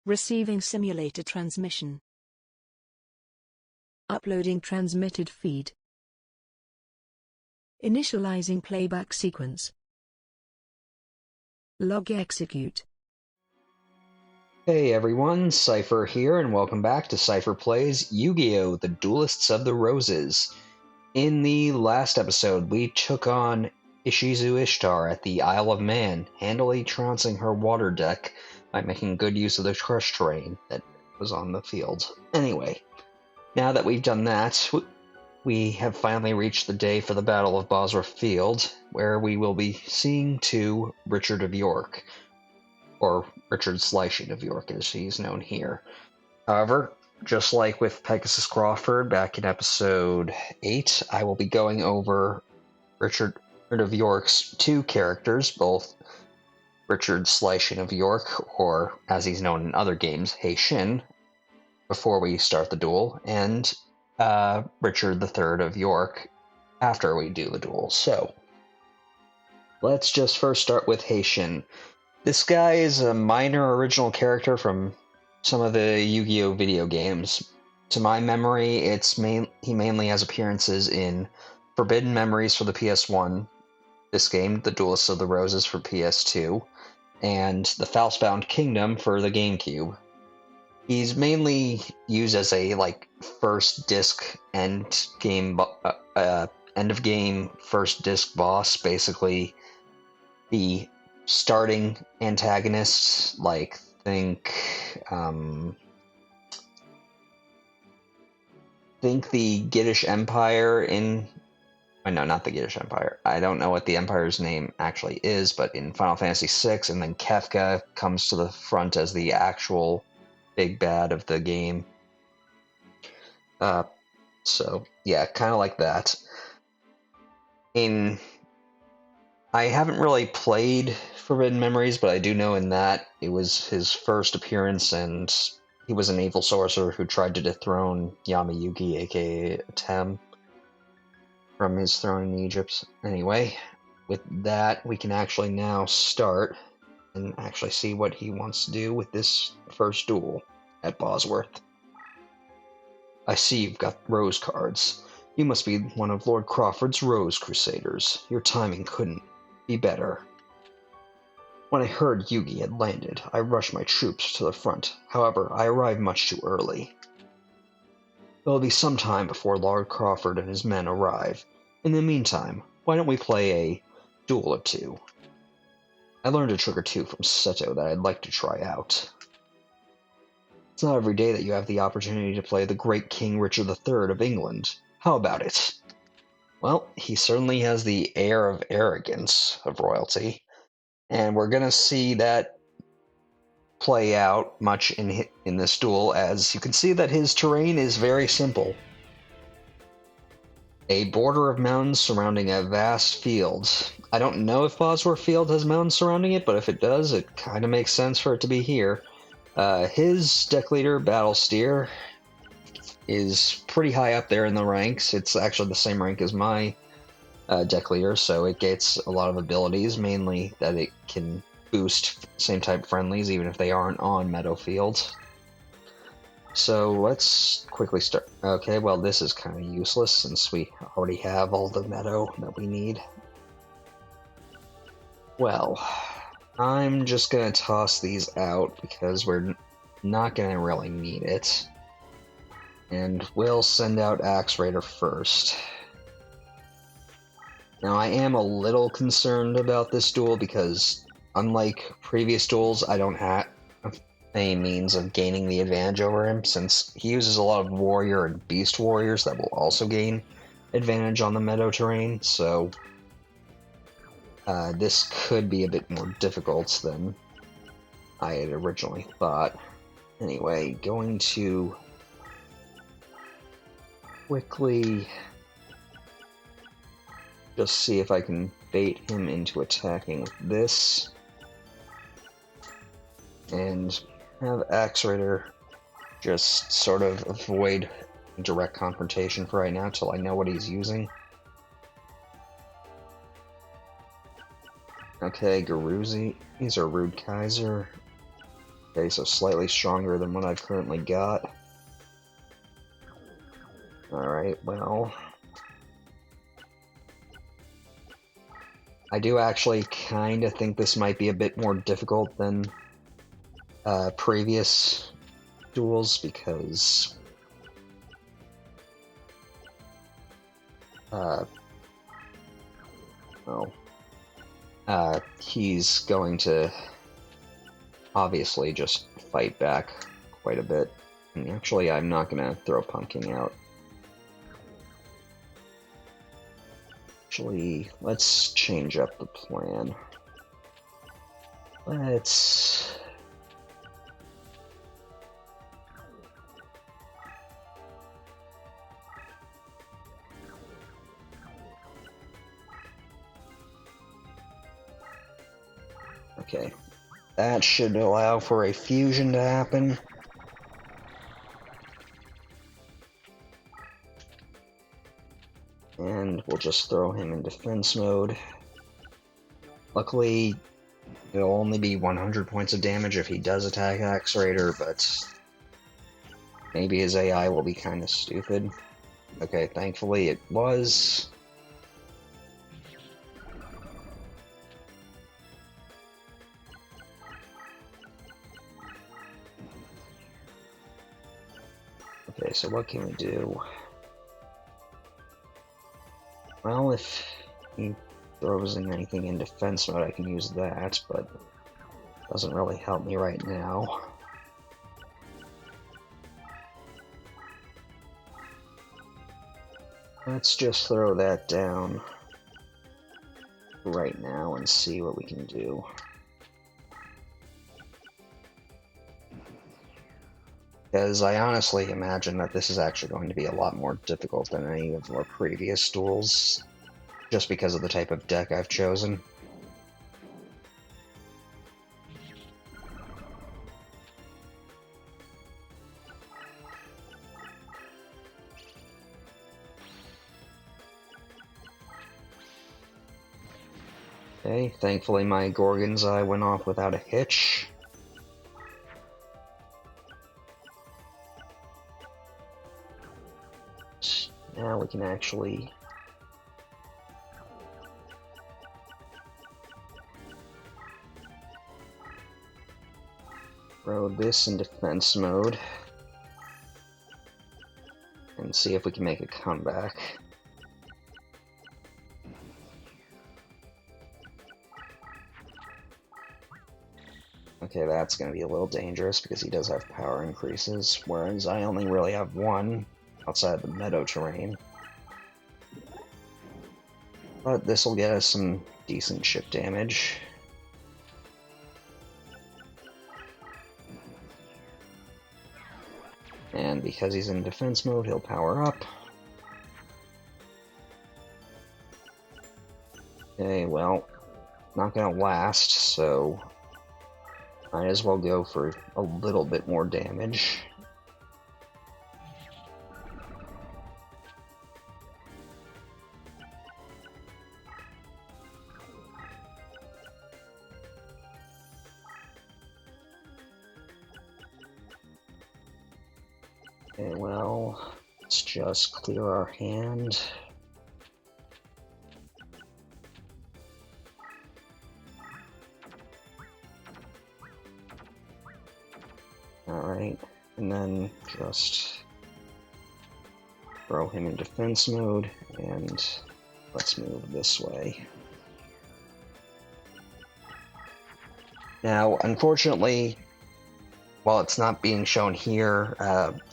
Receiving simulator transmission. Uploading transmitted feed. Initializing playback sequence. Log execute. Hey everyone, Seipher here, and welcome back to Seipher Plays Yu-Gi-Oh! The Duelists of the Roses. In the last episode, we took on Ishizu Ishtar at the Isle of Man, handily trouncing her water deck by making good use of the crushed terrain that was on the field. Anyway, now that we've done that, we have finally reached the day for the Battle of Bosworth Field, where we will be seeing to Richard of York, or Richard Slysheen of York as he's known here. However, just like with Pegasus Crawford back in episode 8, I will be going over Richard of York's two characters, both Richard Slysheen of York, or as he's known in other games, Heishin, before we start the duel, and Richard III of York after we do the duel. So, let's just first start with Heishin. This guy is a minor original character from some of the Yu-Gi-Oh! Video games. To my memory, he mainly has appearances in Forbidden Memories for the PS1, this game, The Duelists of the Roses for PS2, and The Faustbound Kingdom for the GameCube. He's mainly used as a first disc end of game first disc boss, basically the starting antagonists, think the Giddish Empire in... no, not the Giddish Empire. I don't know what the Empire's name actually is, but in Final Fantasy VI, and then Kefka comes to the front as the actual big bad of the game. So, yeah, kind of like that. I haven't really played Forbidden Memories, but I do know in that it was his first appearance, and he was an evil sorcerer who tried to dethrone Yugi, aka Atem, from his throne in Egypt. Anyway, with that, we can actually now start and actually see what he wants to do with this first duel at Bosworth. I see you've got Rose cards. You must be one of Lord Crawford's Rose Crusaders. Your timing couldn't be better. When I heard Yugi had landed, I rushed my troops to the front. However, I arrived much too early. It'll be some time before Lord Crawford and his men arrive. In the meantime, why don't we play a duel or two? I learned a trick or two from Seto that I'd like to try out. It's not every day that you have the opportunity to play the great King Richard III of England. How about it? Well, he certainly has the air of arrogance of royalty, and we're going to see that play out much in this duel, as you can see that his terrain is very simple. A border of mountains surrounding a vast field. I don't know if Bosworth Field has mountains surrounding it, but if it does, it kind of makes sense for it to be here. His deck leader, Battle Steer, is pretty high up there in the ranks. It's actually the same rank as my deck leader, so it gets a lot of abilities, mainly that it can boost same type friendlies even if they aren't on Meadowfield. So let's quickly start. Okay, well this is kind of useless since we already have all the Meadow that we need. Well, I'm just gonna toss these out because we're not gonna really need it. And we'll send out Axe Raider first. Now I am a little concerned about this duel because, unlike previous duels, I don't have any means of gaining the advantage over him, since he uses a lot of warrior and beast warriors that will also gain advantage on the meadow terrain, so this could be a bit more difficult than I had originally thought. Anyway, going to quickly just see if I can bait him into attacking with this, and have Axe Raider just sort of avoid direct confrontation for right now till I know what he's using. Okay, Garuzi. These are Rude Kaiser. Okay, so slightly stronger than what I've currently got. Alright, well... I do actually kind of think this might be a bit more difficult than previous duels, because... he's going to obviously just fight back quite a bit. And actually, I'm not going to throw Pumpkin out. Actually, let's change up the plan. Let's... Okay, that should allow for a fusion to happen. And we'll just throw him in defense mode. Luckily, it'll only be 100 points of damage if he does attack Axe Raider, but maybe his AI will be kind of stupid. Okay, thankfully it was. Okay, so what can we do? Well, if he throws in anything in defense mode, I can use that, but it doesn't really help me right now. Let's just throw that down right now and see what we can do. Because I honestly imagine that this is actually going to be a lot more difficult than any of our previous duels, just because of the type of deck I've chosen. Okay, thankfully my Gorgon's Eye went off without a hitch. Now we can actually throw this in defense mode and see if we can make a comeback. Okay, that's going to be a little dangerous because he does have power increases, whereas I only really have one outside the meadow terrain. But this will get us some decent chip damage. And because he's in defense mode, he'll power up. Okay, well, not gonna last, so might as well go for a little bit more damage. Okay, well, let's just clear our hand. Alright, and then just throw him in defense mode, and let's move this way. Now, unfortunately, while it's not being shown here,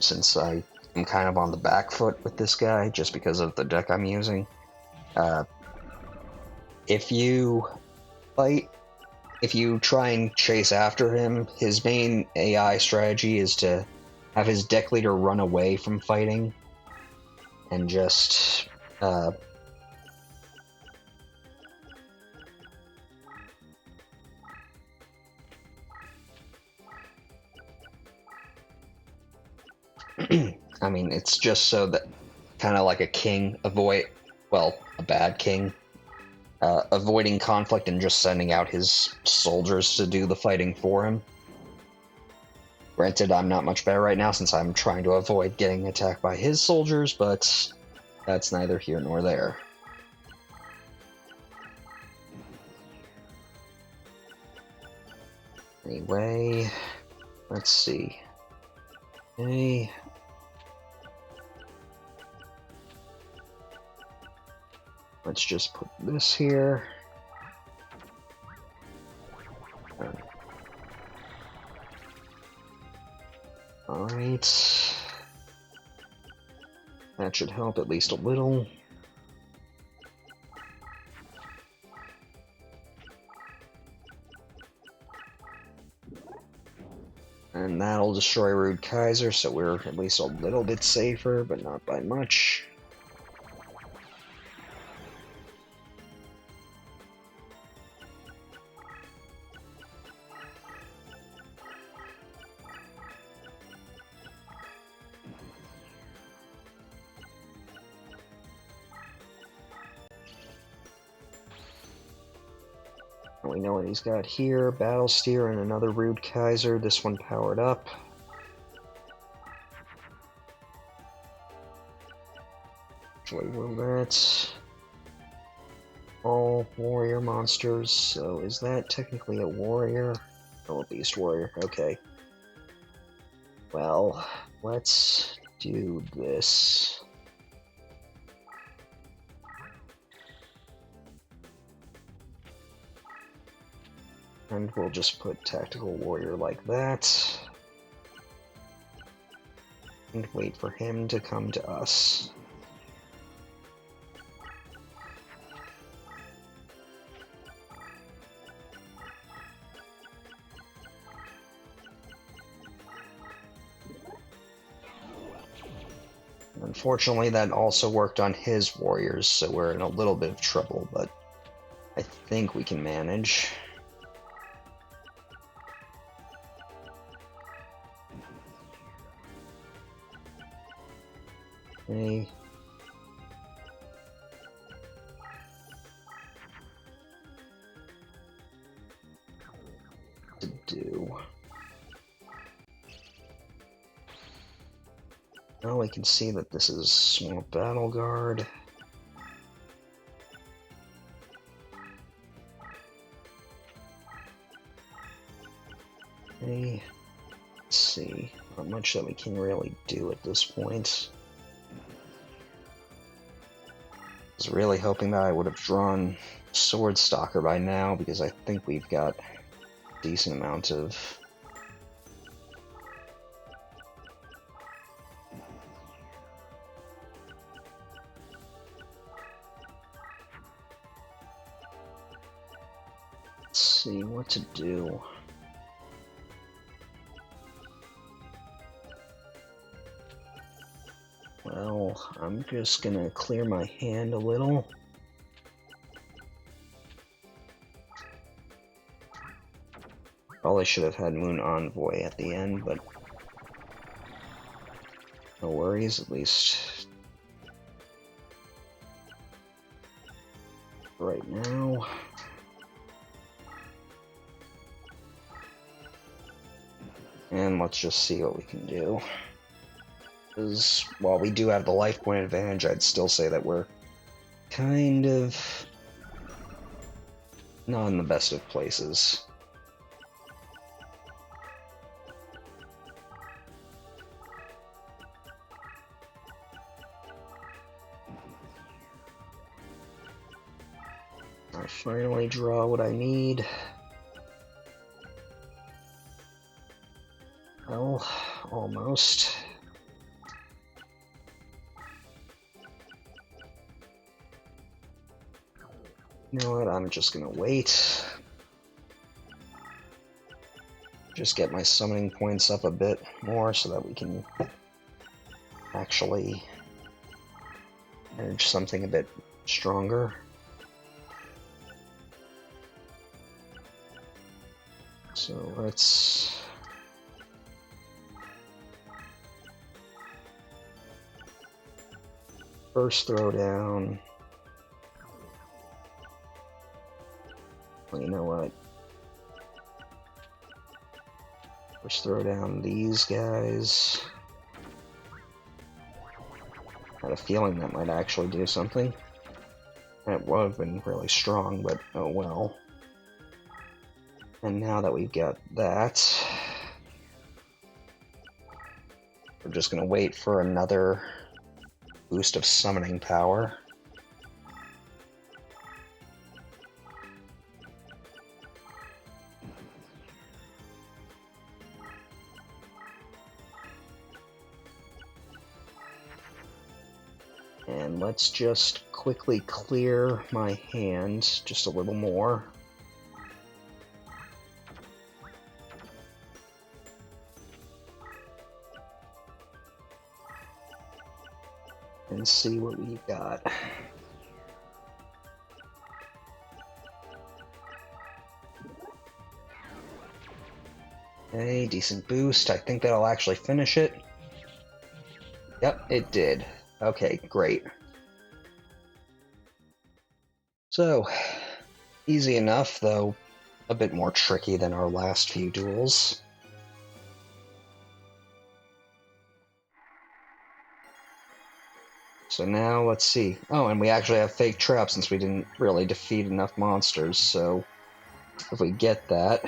since I am kind of on the back foot with this guy, just because of the deck I'm using, if you try and chase after him, his main AI strategy is to have his deck leader run away from fighting, and just, I mean, it's just so that, kind of like a king a bad king, avoiding conflict and just sending out his soldiers to do the fighting for him. Granted, I'm not much better right now since I'm trying to avoid getting attacked by his soldiers, but that's neither here nor there. Anyway, let's see. Okay. Let's just put this here. Alright. That should help at least a little. And that'll destroy Rude Kaiser, so we're at least a little bit safer, but not by much. We know what he's got here. Battle Steer and another Rude Kaiser. This one powered up. Actually, will that... all warrior monsters, so is that technically a warrior? Oh, a beast warrior, okay. Well, let's do this. And we'll just put Tactical Warrior like that. And wait for him to come to us. Unfortunately, that also worked on his warriors, so we're in a little bit of trouble, but I think we can manage. Okay. To do. Now we can see that this is Swamp Battle Guard. Okay. Let's see. Not much that we can really do at this point. I was really hoping that I would have drawn Swordstalker by now, because I think we've got a decent amount of... Let's see what to do. Well, I'm just gonna clear my hand a little. Probably should have had Moon Envoy at the end, but no worries, at least right now. And let's just see what we can do. Because while we do have the life point advantage, I'd still say that we're kind of not in the best of places. I finally draw what I need. Well, almost. You know what, I'm just gonna wait. Just get my summoning points up a bit more so that we can actually manage something a bit stronger. So let's... first throw down. Well, you know what? Let's throw down these guys. I had a feeling that might actually do something. It would have been really strong, but oh well. And now that we've got that, we're just going to wait for another boost of summoning power. And let's just quickly clear my hand just a little more. And see what we got. Okay, decent boost. I think that'll actually finish it. Yep, it did. Okay, great. So, easy enough, though a bit more tricky than our last few duels. So now, let's see. Oh, and we actually have fake traps since we didn't really defeat enough monsters, so if we get that...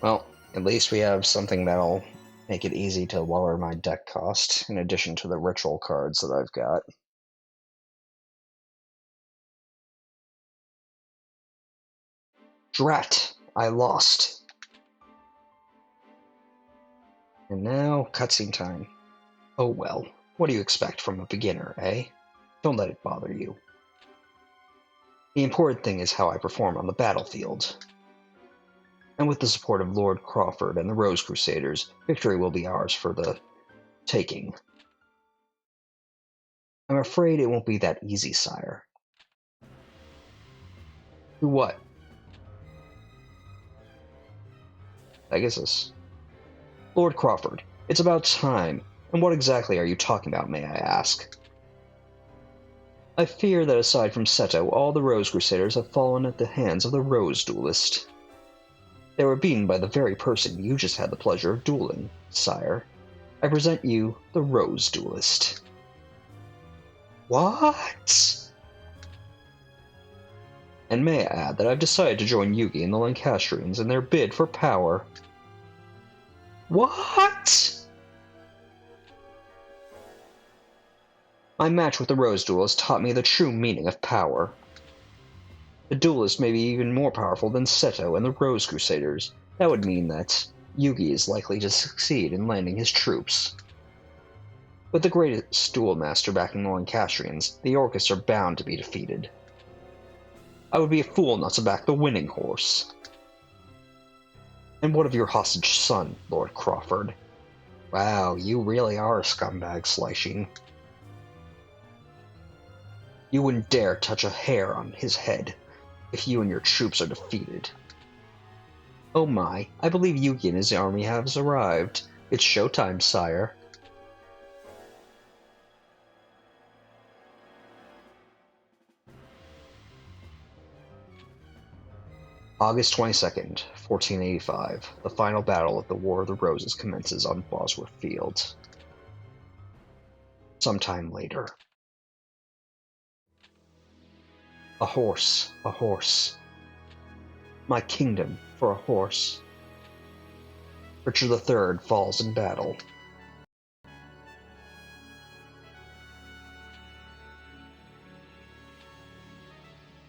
Well, at least we have something that'll make it easy to lower my deck cost, in addition to the ritual cards that I've got. Drat! I lost! And now, cutscene time. Oh well, what do you expect from a beginner, eh? Don't let it bother you. The important thing is how I perform on the battlefield. And with the support of Lord Crawford and the Rose Crusaders, victory will be ours for the taking. I'm afraid it won't be that easy, sire. Who what? Pegasus. Lord Crawford, it's about time. And what exactly are you talking about, may I ask? I fear that aside from Seto, all the Rose Crusaders have fallen at the hands of the Rose Duelist. They were beaten by the very person you just had the pleasure of dueling, sire. I present you the Rose Duelist. What? And may I add that I've decided to join Yugi and the Lancastrians in their bid for power. What? My match with the Rose Duelist taught me the true meaning of power. The Duelist may be even more powerful than Seto and the Rose Crusaders. That would mean that Yugi is likely to succeed in landing his troops. With the greatest duel master backing the Lancastrians, the Yorkists are bound to be defeated. I would be a fool not to back the winning horse. And what of your hostage son, Lord Crawford? Wow, you really are a scumbag, Slysheen. You wouldn't dare touch a hair on his head if you and your troops are defeated. Oh my, I believe Yugi and his army have arrived. It's showtime, sire. August 22nd, 1485. The final battle of the War of the Roses commences on Bosworth Field. Sometime later. A horse, a horse. My kingdom for a horse. Richard III falls in battle.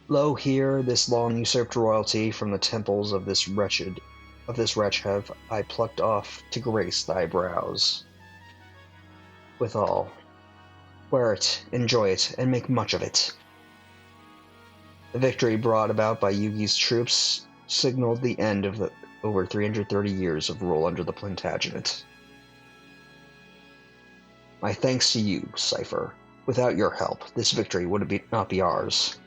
Lo here, this long usurped royalty from the temples of this wretch have I plucked off to grace thy brows. Withal, wear it, enjoy it, and make much of it. The victory brought about by Yugi's troops signaled the end of the over 330 years of rule under the Plantagenet. My thanks to you, Seipher. Without your help, this victory would not be ours.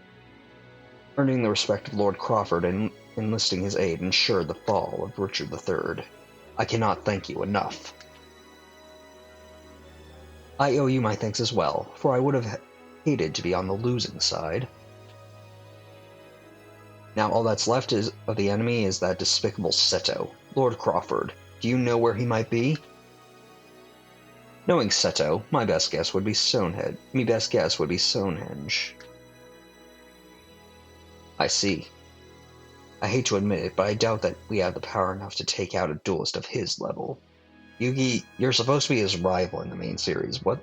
Earning the respect of Lord Crawford and enlisting his aid ensured the fall of Richard III. I cannot thank you enough. I owe you my thanks as well, for I would have hated to be on the losing side. Now all that's left of the enemy is that despicable Seto. Lord Crawford, do you know where he might be? Knowing Seto, my best guess would be Stonehenge. I see. I hate to admit it, but I doubt that we have the power enough to take out a duelist of his level. Yugi, you're supposed to be his rival in the main series. What?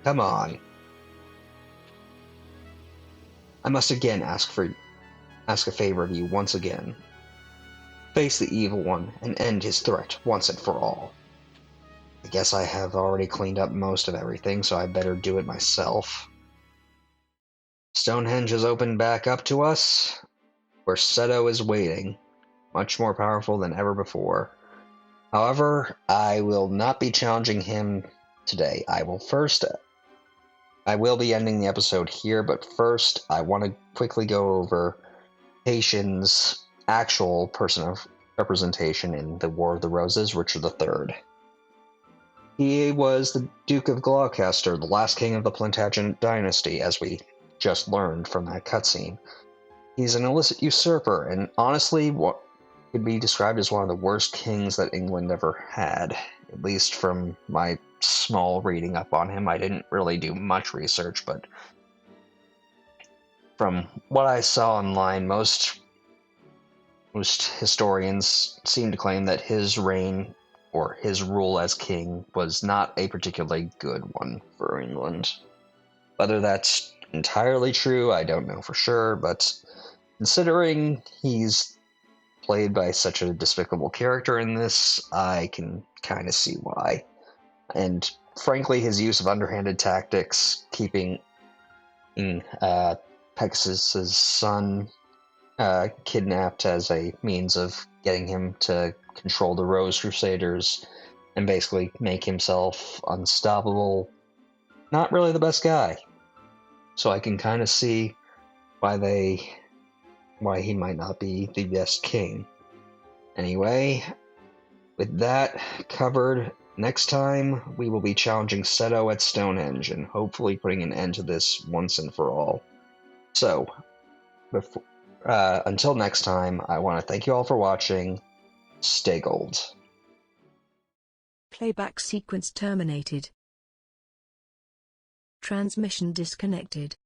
Come on. I must again ask a favor of you once again. Face the evil one and end his threat once and for all. I guess I have already cleaned up most of everything, so I better do it myself. Stonehenge has opened back up to us, where Seto is waiting, much more powerful than ever before. However, I will not be challenging him today. I will be ending the episode here, but first I want to quickly go over Haitian's actual person of representation in the War of the Roses, Richard III. He was the Duke of Gloucester, the last king of the Plantagenet dynasty, as we just learned from that cutscene. He's an illicit usurper, and honestly, what could be described as one of the worst kings that England ever had, at least from my small reading up on him. I didn't really do much research, but from what I saw online, most historians seem to claim that his reign, or his rule as king, was not a particularly good one for England. Whether that's entirely true, I don't know for sure, but considering he's played by such a despicable character in this, I can kind of see why. And frankly, his use of underhanded tactics, keeping Pegasus's son kidnapped as a means of getting him to control the Rose Crusaders and basically make himself unstoppable, not really the best guy. So I can kind of see why he might not be the best king. Anyway, with that covered, next time we will be challenging Seto at Stonehenge and hopefully putting an end to this once and for all. So, until next time, I want to thank you all for watching. Stay gold. Playback sequence terminated. Transmission disconnected.